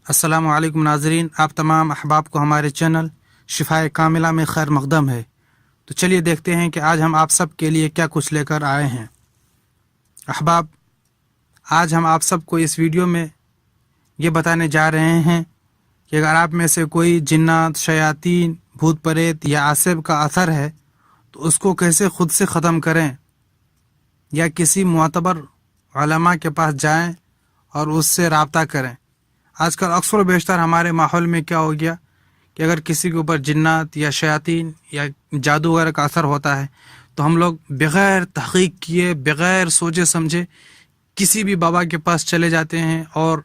السلام علیکم ناظرین، آپ تمام احباب کو ہمارے چینل شفائے کاملہ میں خیر مقدم ہے۔ تو چلیے دیکھتے ہیں کہ آج ہم آپ سب کے لیے کیا کچھ لے کر آئے ہیں۔ احباب، آج ہم آپ سب کو اس ویڈیو میں یہ بتانے جا رہے ہیں کہ اگر آپ میں سے کوئی جنات، شیاطین، بھوت پریت یا عاصب کا اثر ہے تو اس کو کیسے خود سے ختم کریں، یا کسی معتبر علماء کے پاس جائیں اور اس سے رابطہ کریں۔ آج کل اکثر و بیشتر ہمارے ماحول میں کیا ہو گیا کہ اگر کسی کے اوپر جنات یا شیاطین یا جادو وغیرہ کا اثر ہوتا ہے تو ہم لوگ بغیر تحقیق کیے، بغیر سوچے سمجھے کسی بھی بابا کے پاس چلے جاتے ہیں اور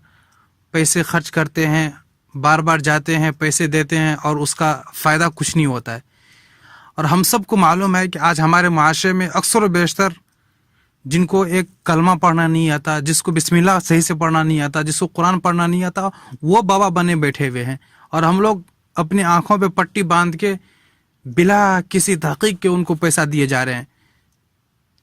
پیسے خرچ کرتے ہیں، بار بار جاتے ہیں، پیسے دیتے ہیں اور اس کا فائدہ کچھ نہیں ہوتا ہے۔ اور ہم سب کو معلوم ہے کہ آج ہمارے معاشرے میں اکثر و بیشتر جن کو ایک کلمہ پڑھنا نہیں آتا، جس کو بسم اللہ صحیح سے پڑھنا نہیں آتا، جس کو قرآن پڑھنا نہیں آتا، وہ بابا بنے بیٹھے ہوئے ہیں، اور ہم لوگ اپنی آنکھوں پہ پٹی باندھ کے بلا کسی تحقیق کے ان کو پیسہ دیے جا رہے ہیں۔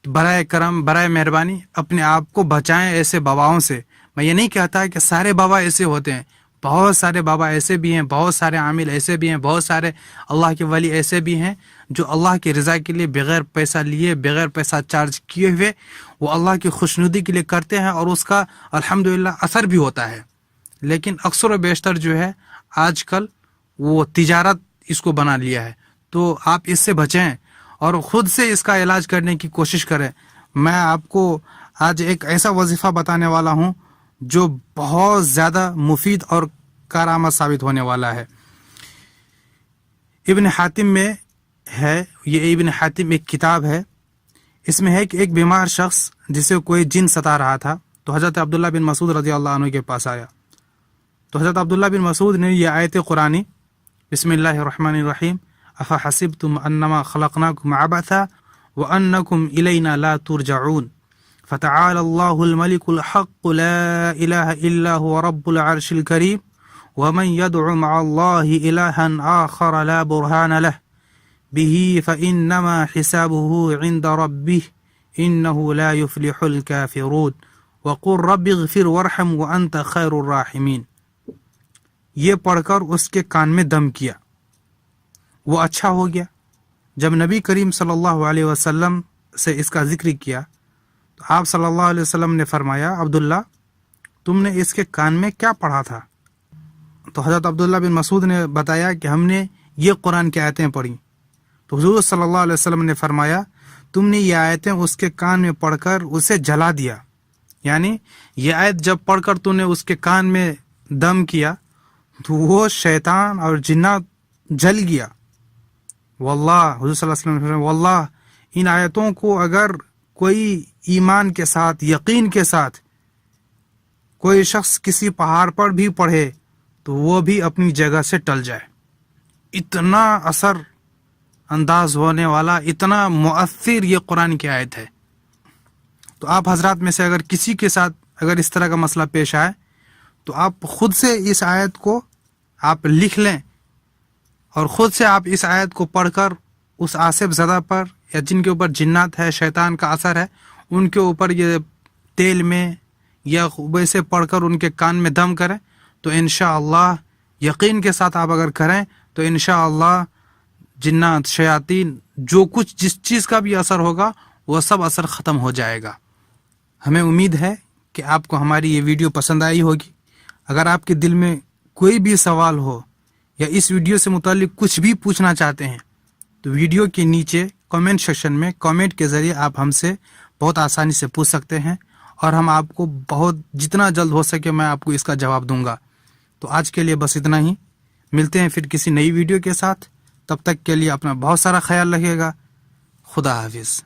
برائے کرم، برائے مہربانی اپنے آپ کو بچائیں ایسے باباؤں سے۔ میں یہ نہیں کہتا کہ سارے بابا ایسے ہوتے ہیں، بہت سارے بابا ایسے بھی ہیں، بہت سارے عامل ایسے بھی ہیں، بہت سارے اللہ کے ولی ایسے بھی ہیں جو اللہ کی رضا کے لیے بغیر پیسہ لیے، بغیر پیسہ چارج کیے ہوئے وہ اللہ کی خوشنودی کے لیے کرتے ہیں، اور اس کا الحمدللہ اثر بھی ہوتا ہے۔ لیکن اکثر و بیشتر جو ہے آج کل وہ تجارت اس کو بنا لیا ہے، تو آپ اس سے بچیں اور خود سے اس کا علاج کرنے کی کوشش کریں۔ میں آپ کو آج ایک ایسا وظیفہ بتانے والا ہوں جو بہت زیادہ مفید اور کارآمد ثابت ہونے والا ہے۔ ابن حاتم میں ہے، یہ ابن حاتم ایک کتاب ہے، اس میں ہے کہ ایک بیمار شخص جسے کوئی جن ستا رہا تھا تو حضرت عبداللہ بن مسعود رضی اللہ عنہ کے پاس آیا، تو حضرت عبداللہ بن مسعود نے یہ آیت قرآنی بسم اللہ الرحمن الرحیم افحسبتم انما خلقناکم عبثا وانکم الینا لا ترجعون فتعالى الله الملك الحق لا إله إلا هو رب العرش الكريم ومن يدعو مع الله إلها آخر لا برهان له به فإنما حسابه عند ربه إنه لا يفلح الكافرون وقل رب اغفر وارحم وأنت خير الراحمين۔ یہ پڑھ کر اس کے کان میں دم کیا، وہ اچھا ہو گیا۔ جب نبی کریم صلی اللہ علیہ وسلم سے اس کا ذکر کیا تو آپ صلی اللہ علیہ وسلم نے فرمایا، عبداللہ تم نے اس کے کان میں کیا پڑھا تھا؟ تو حضرت عبداللہ بن مسعود نے بتایا کہ ہم نے یہ قرآن کی آیتیں پڑھی۔ تو حضور صلی اللہ علیہ وسلم نے فرمایا، تم نے یہ آیتیں اس کے کان میں پڑھ کر اسے جلا دیا، یعنی یہ آیت جب پڑھ کر تو نے اس کے کان میں دم کیا تو وہ شیطان اور جنات جل گیا۔ واللہ، حضور صلی اللہ علیہ وسلم نے فرمایا، واللہ ان آیتوں کو اگر کوئی ایمان کے ساتھ، یقین کے ساتھ کوئی شخص کسی پہاڑ پر بھی پڑھے تو وہ بھی اپنی جگہ سے ٹل جائے۔ اتنا اثر انداز ہونے والا، اتنا مؤثر یہ قرآن کی آیت ہے۔ تو آپ حضرات میں سے اگر کسی کے ساتھ اگر اس طرح کا مسئلہ پیش آئے تو آپ خود سے اس آیت کو آپ لکھ لیں اور خود سے آپ اس آیت کو پڑھ کر اس عاصب زدہ پر یا جن کے اوپر جنات ہے، شیطان کا اثر ہے، ان کے اوپر یہ تیل میں یا ویسے پڑھ کر ان کے کان میں دم کریں، تو انشاءاللہ یقین کے ساتھ آپ اگر کریں تو انشاءاللہ جنات، شیاطین، جو کچھ جس چیز کا بھی اثر ہوگا وہ سب اثر ختم ہو جائے گا۔ ہمیں امید ہے کہ آپ کو ہماری یہ ویڈیو پسند آئی ہوگی۔ اگر آپ کے دل میں کوئی بھی سوال ہو یا اس ویڈیو سے متعلق کچھ بھی پوچھنا چاہتے ہیں تو ویڈیو کے نیچے کامنٹ سیکشن میں کامنٹ کے ذریعے آپ ہم سے بہت آسانی سے پوچھ سکتے ہیں، اور ہم آپ کو بہت جتنا جلد ہو سکے میں آپ کو اس کا جواب دوں گا۔ تو آج کے لیے بس اتنا ہی، ملتے ہیں پھر کسی نئی ویڈیو کے ساتھ، تب تک کے لیے اپنا بہت سارا خیال رکھیے گا۔ خدا حافظ۔